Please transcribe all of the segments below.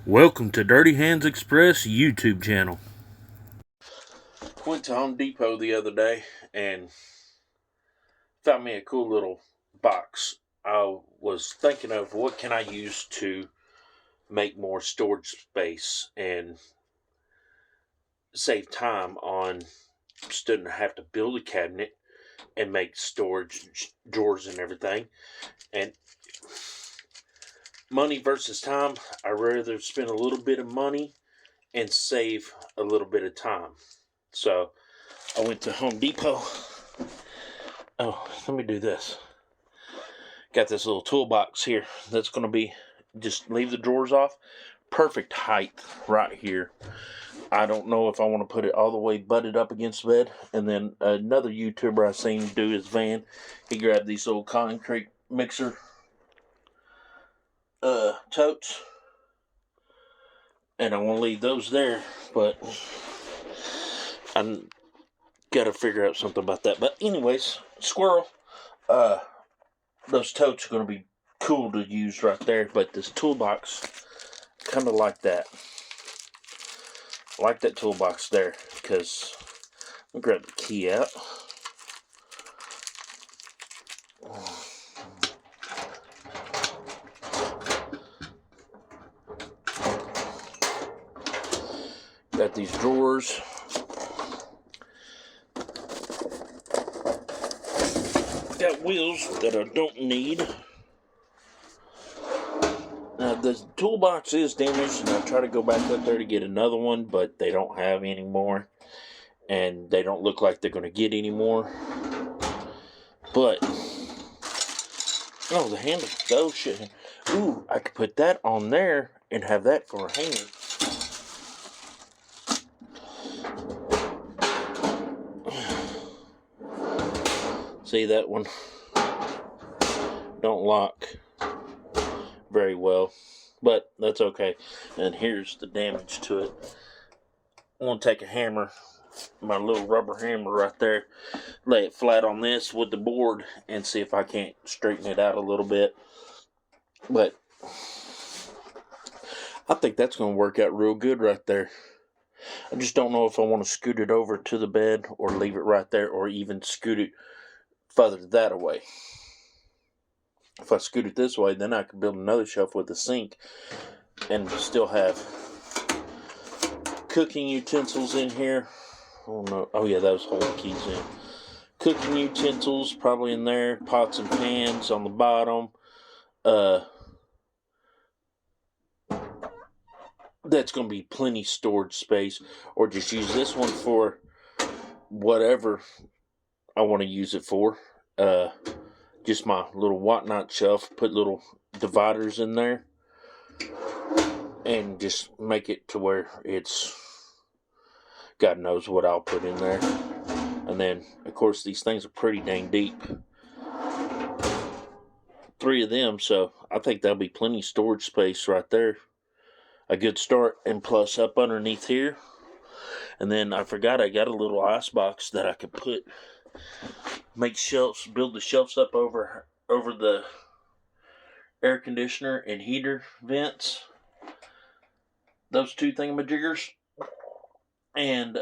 Welcome to Dirty Hands Express YouTube channel. Went to Home Depot the other day and found me a cool little box. I was thinking of what can I use to make more storage space and save time on student have to build a cabinet and make storage drawers and everything. And money versus time, I'd rather spend a little bit of money and save a little bit of time. So I went to Home Depot. Oh, let me do this. Got this little toolbox here that's going to be, just leave the drawers off. Perfect height right here. I don't know if I want to put it all the way butted up against the bed. And then another YouTuber I seen do his van, he grabbed these little concrete mixer totes. And I want to leave those there, but I got to figure out something about that. But anyways, squirrel. Those totes are going to be cool to use right there, but this toolbox, kind of like that. I like that toolbox there, because let me grab the key out. Got these drawers. Got wheels that I don't need. Now the toolbox is damaged, and I try to go back up there to get another one, but they don't have any more, and they don't look like they're going to get any more. But oh, the handle, those shit. Ooh, I could put that on there and have that for a hanger. See, that one don't lock very well, but that's okay. And here's the damage to it. I'm going to take a hammer, my little rubber hammer right there, lay it flat on this with the board and see if I can't straighten it out a little bit. But I think that's going to work out real good right there. I just don't know if I want to scoot it over to the bed or leave it right there, or even scoot it further that away. If I scoot it this way, then I could build another shelf with a sink and still have cooking utensils in here. Oh no! Oh yeah, those hold keys in. Cooking utensils probably in there. Pots and pans on the bottom. That's going to be plenty storage space. Or just use this one for whatever I want to use it for. Just my little whatnot shelf. Put little dividers in there. And just make it to where it's, God knows what I'll put in there. And then, of course, these things are pretty dang deep. 3 of them, so I think that'll be plenty of storage space right there. A good start. And plus up underneath here. And then I forgot I got a little ice box that I could put, make shelves, build the shelves up over the air conditioner and heater vents. Those 2 thingamajiggers. And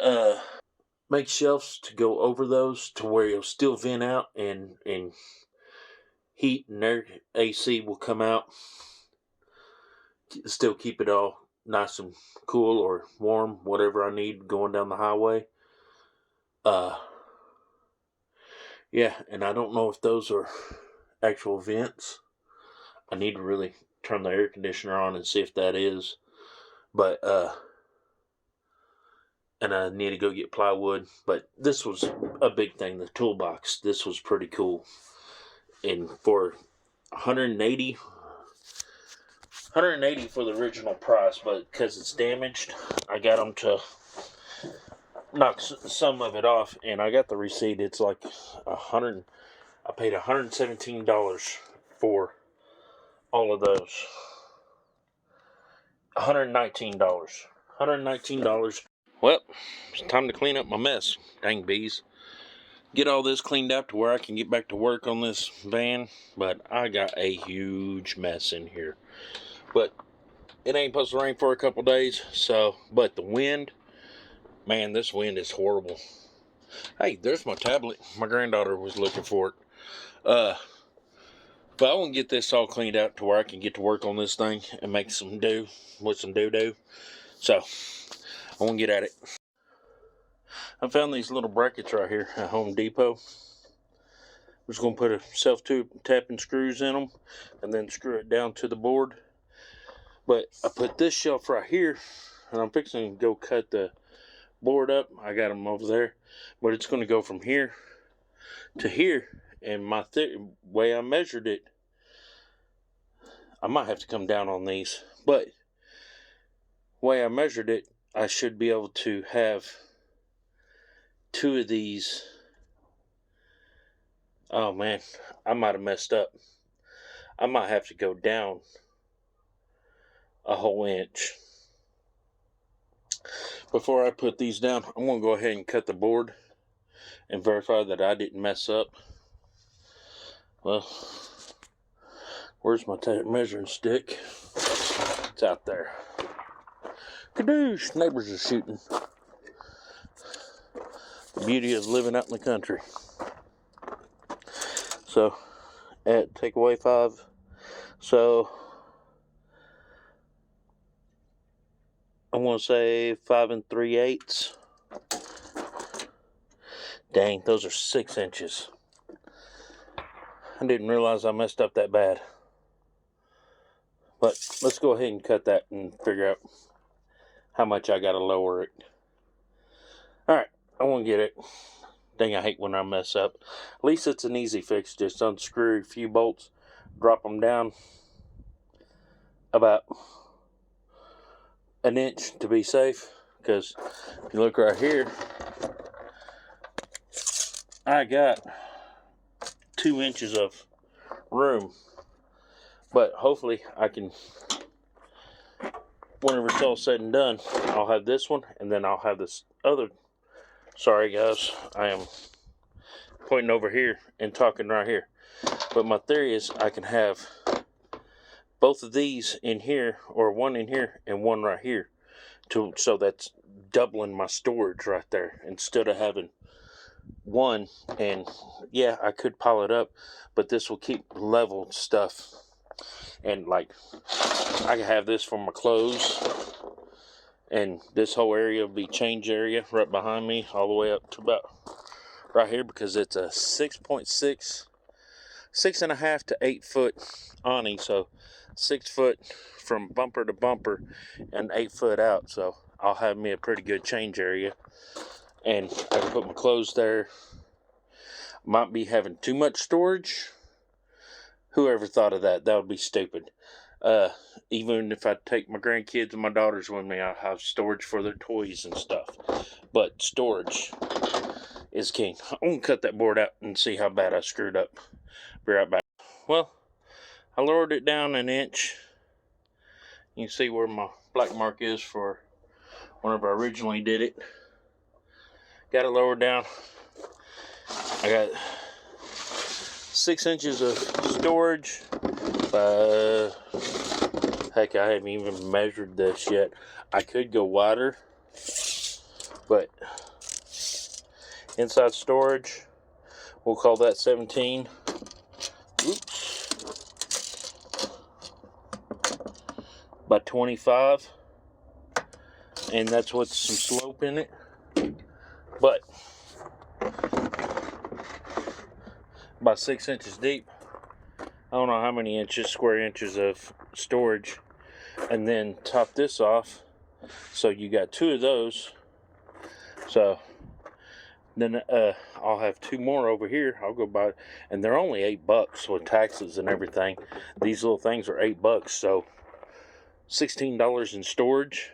make shelves to go over those to where you'll still vent out, and heat and air AC will come out. Still keep it all nice and cool or warm, whatever I need going down the highway. Yeah, and I don't know if those are actual vents. I need to really turn the air conditioner on and see if that is. But and I need to go get plywood. But this was a big thing, the toolbox. This was pretty cool. And for $180 for the original price, but because it's damaged, I got them to knock some of it off, and I got the receipt. It's like I paid $117 for all of those. $119. Well, it's time to clean up my mess. Dang bees. Get all this cleaned up to where I can get back to work on this van. But I got a huge mess in here. But it ain't supposed to rain for a couple days, so, but the wind, man, this wind is horrible. Hey, there's my tablet. My granddaughter was looking for it. But I want to get this all cleaned out to where I can get to work on this thing and make some do with some doo-doo. So, I want to get at it. I found these little brackets right here at Home Depot. I'm just going to put a self-tapping screws in them and then screw it down to the board. But I put this shelf right here, and I'm fixing to go cut the board up. I got them over there. But it's going to go from here to here. And my way I measured it, I might have to come down on these. But way I measured it, I should be able to have 2 of these. Oh man, I might have messed up. I might have to go down a whole inch. Before I put these down, I'm going to go ahead and cut the board and verify that I didn't mess up. Well, where's my measuring stick? It's out there. Kadoosh! Neighbors are shooting. The beauty of living out in the country. So, at takeaway 5. So, I want to say 5 3/8. Dang, those are 6 inches. I didn't realize I messed up that bad. But let's go ahead and cut that and figure out how much I got to lower it. Alright, I want to get it. Dang, I hate when I mess up. At least it's an easy fix. Just unscrew a few bolts, drop them down about an inch to be safe. Because if you look right here, I got 2 inches of room. But hopefully I can, whenever it's all said and done, I'll have this one and then I'll have this other. Sorry guys, I am pointing over here and talking right here. But my theory is I can have both of these in here, or one in here and one right here, so that's doubling my storage right there instead of having one. And yeah, I could pile it up, but this will keep level stuff. And like, I can have this for my clothes, and this whole area will be change area right behind me all the way up to about right here, because it's a 6.5 to 8 foot awning. So 6 foot from bumper to bumper and 8 foot out. So I'll have me a pretty good change area, and I can put my clothes there. Might be having too much storage. Whoever thought of that? That would be stupid. Even if I take my grandkids and my daughters with me, I'll have storage for their toys and stuff. But storage is king. I'm going to cut that board out and see how bad I screwed up. Be right back. Well, I lowered it down an inch. You can see where my black mark is for whenever I originally did it. Got it lowered down. I got 6 inches of storage. Heck, I haven't even measured this yet. I could go wider, but inside storage, we'll call that 17. Oops. By 25. And that's with some slope in it. But by 6 inches deep. I don't know how many square inches of storage. And then top this off. So you got 2 of those. So then I'll have 2 more over here. I'll go buy, and they're only $8 with taxes and everything. These little things are $8. So $16 in storage.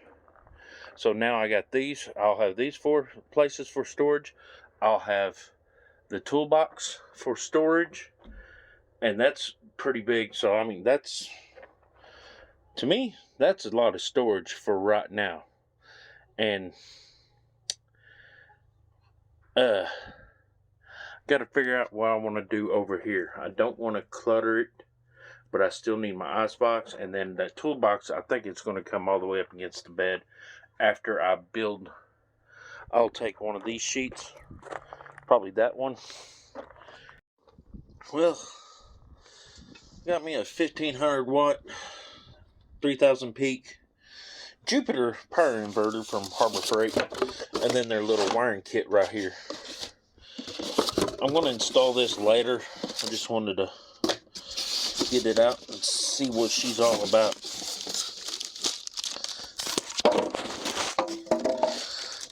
So now I got these. I'll have these 4 places for storage. I'll have the toolbox for storage. And that's pretty big. So, I mean, that's, to me, that's a lot of storage for right now. And, got to figure out what I want to do over here. I don't want to clutter it but I still need my icebox. And then that toolbox, I think it's going to come all the way up against the bed after I build. I'll take one of these sheets, probably that one. Well, got me a 1500 watt 3000 peak Jupiter power inverter from Harbor Freight, and then their little wiring kit right here. I'm going to install this later. I just wanted to get it out and see what she's all about.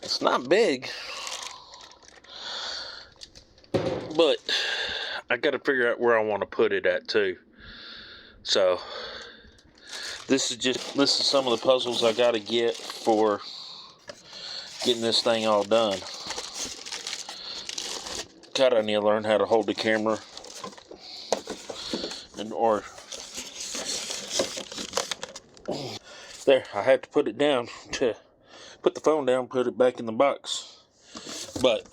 It's not big, but I got to figure out where I want to put it at too. So this is some of the puzzles I got to get for getting this thing all done. God, I need to learn how to hold the camera or there. I have to put it down to put the phone down, put it back in the box. But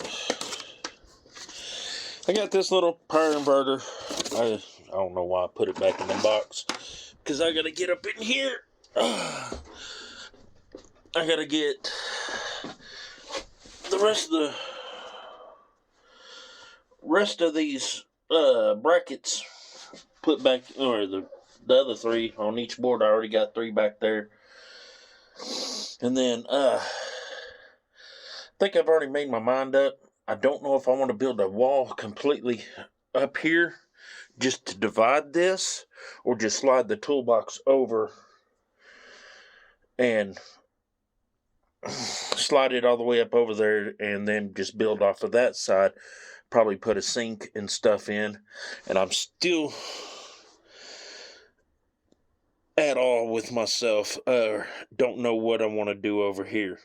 I got this little power inverter. I don't know why I put it back in the box, because I gotta get up in here. I gotta get the rest of these brackets put back, or the other three on each board. I already got 3 back there. And then I think I've already made my mind up. I don't know if I want to build a wall completely up here just to divide this, or just slide the toolbox over and slide it all the way up over there, and then just build off of that side. Probably put a sink and stuff in. And I'm still at all with myself. Don't know what I want to do over here.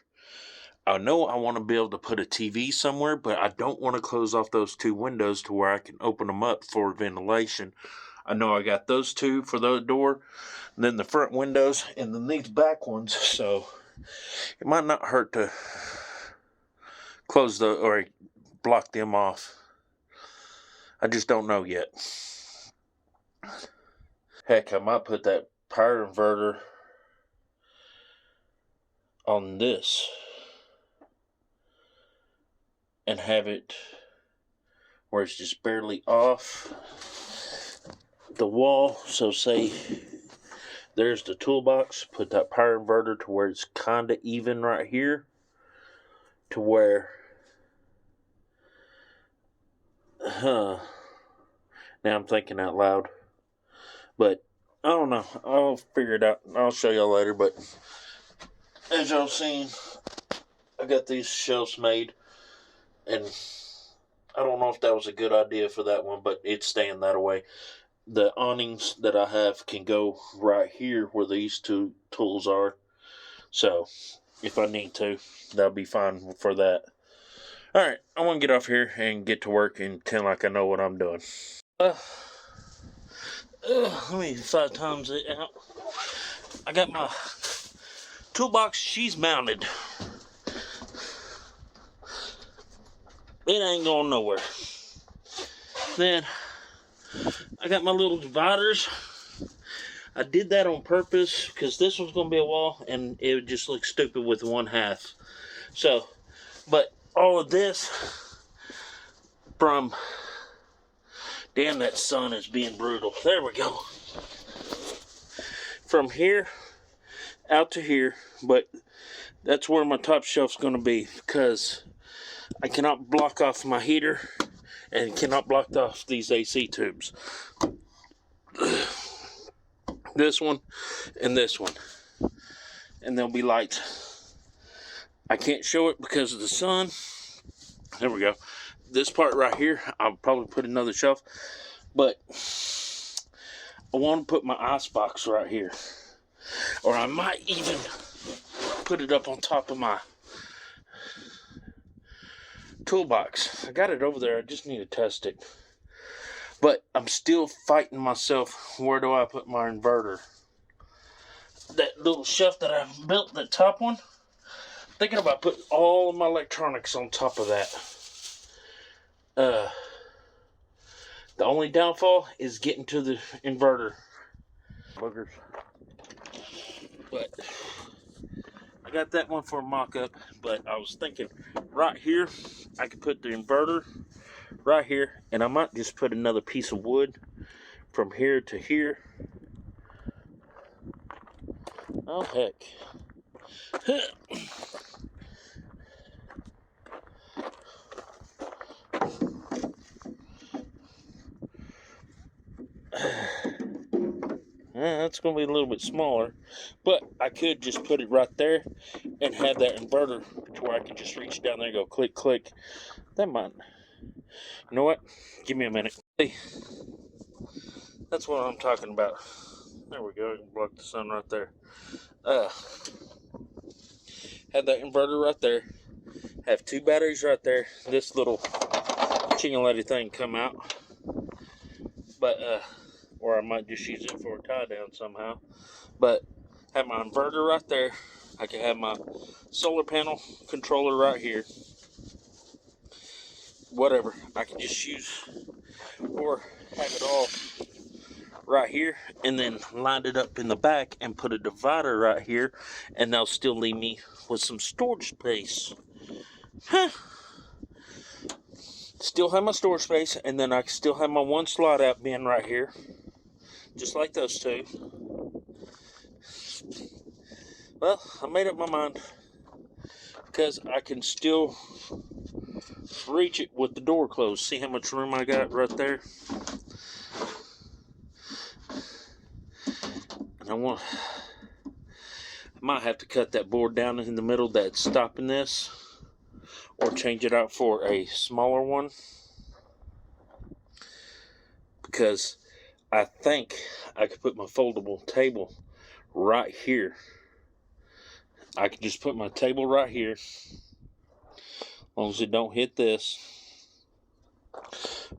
I know I want to be able to put a TV somewhere, but I don't want to close off those 2 windows to where I can open them up for ventilation. I know I got those 2 for the door, and then the front windows, and then these back ones. So it might not hurt to close or block them off. I just don't know yet. Heck, I might put that power inverter on this and have it where it's just barely off the wall. So say there's the toolbox, put that power inverter to where it's kind of even right here, to where now I'm thinking out loud, but I don't know. I'll figure it out. I'll show y'all later. But as y'all seen, I got these shelves made, and I don't know if that was a good idea for that one, but it's staying that way. The awnings that I have can go right here where these 2 tools are. So if I need to, that'll be fine for that. Alright, I want to get off here and get to work and pretend like I know what I'm doing. Let me 5 times it out. I got my toolbox. She's mounted. It ain't going nowhere. Then I got my little dividers. I did that on purpose because this was going to be a wall and it would just look stupid with 1/2. So, but all of this from, damn, that sun is being brutal. There we go. From here out to here, but that's where my top shelf's going to be, because I cannot block off my heater and cannot block off these AC tubes. This one and this one, and there'll be lights. I can't show it because of the sun. There we go. This part right here, I'll probably put another shelf, but I want to put my icebox right here, or I might even put it up on top of my toolbox. I got it over there. I just need to test it. But I'm still fighting myself. Where do I put my inverter? That little shelf that I built, that top one, thinking about putting all of my electronics on top of that. The only downfall is getting to the inverter. Boogers. But I got that one for a mock-up, but I was thinking right here, I could put the inverter right here, and I might just put another piece of wood from here to here. Oh, heck. That's going to be a little bit smaller, but I could just put it right there and have that inverter to where I can just reach down there and go click, click. That might, you know what? Give me a minute. See, that's what I'm talking about. There we go. I can block the sun right there. Have that inverter right there. Have 2 batteries right there. This little chingality thing come out, but or I might just use it for a tie down somehow. But have my inverter right there. I can have my solar panel controller right here. Whatever. I can just use, or have it all right here, and then line it up in the back and put a divider right here, and they'll still leave me with some storage space. Still have my storage space, and then I still have my 1 slot out bin right here, just like those 2. Well, I made up my mind because I can still reach it with the door closed. See how much room I got right there? And I might have to cut that board down in the middle that's stopping this, or change it out for a smaller one, because I think I could put my foldable table right here. I could just put my table right here, as long as it don't hit this.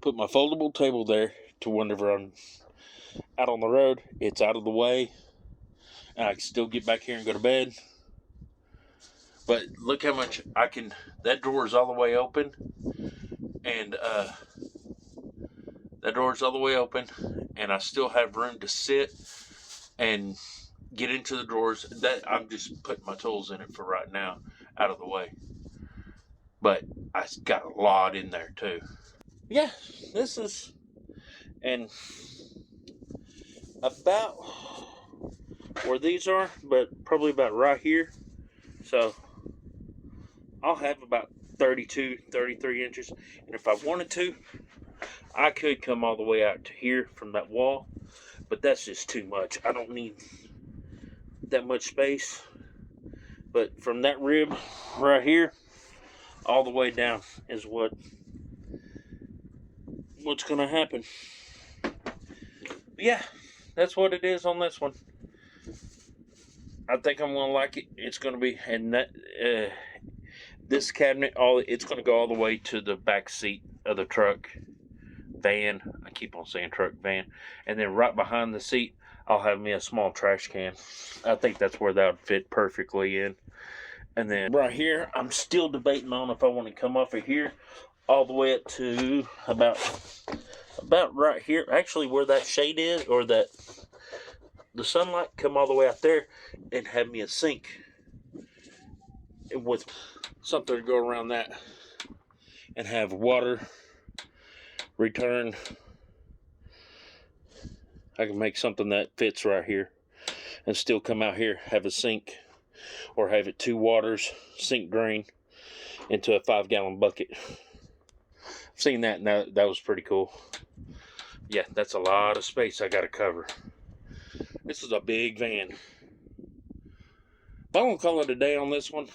Put my foldable table there to whenever I'm out on the road, it's out of the way, and I can still get back here and go to bed. But look how much I can, that drawer is all the way open, and that door is all the way open, and I still have room to sit and get into the drawers. That I'm just putting my tools in it for right now, out of the way. But I got a lot in there too. Yeah, this is, and about where these are, but probably about right here. So I'll have about 32, 33 inches. And if I wanted to, I could come all the way out to here from that wall, but that's just too much. I don't need that much space. But from that rib right here all the way down is what's gonna happen. But yeah, that's what it is on this one. I think I'm gonna like it. It's gonna be, and that this cabinet, it's gonna go all the way to the back seat of the truck, van. I keep on saying truck, van. And then right behind the seat, I'll have me a small trash can. I think that's where that would fit perfectly in. And then right here, I'm still debating on if I want to come off of here all the way up to about right here. Actually, where that shade is, or that the sunlight, come all the way out there and have me a sink with something to go around that, and have water return. I can make something that fits right here and still come out here, have a sink, or have it 2 waters, sink drain into a 5-gallon bucket. I've seen that, and that was pretty cool. Yeah, that's a lot of space I got to cover. This is a big van. But I'm going to call it a day on this one.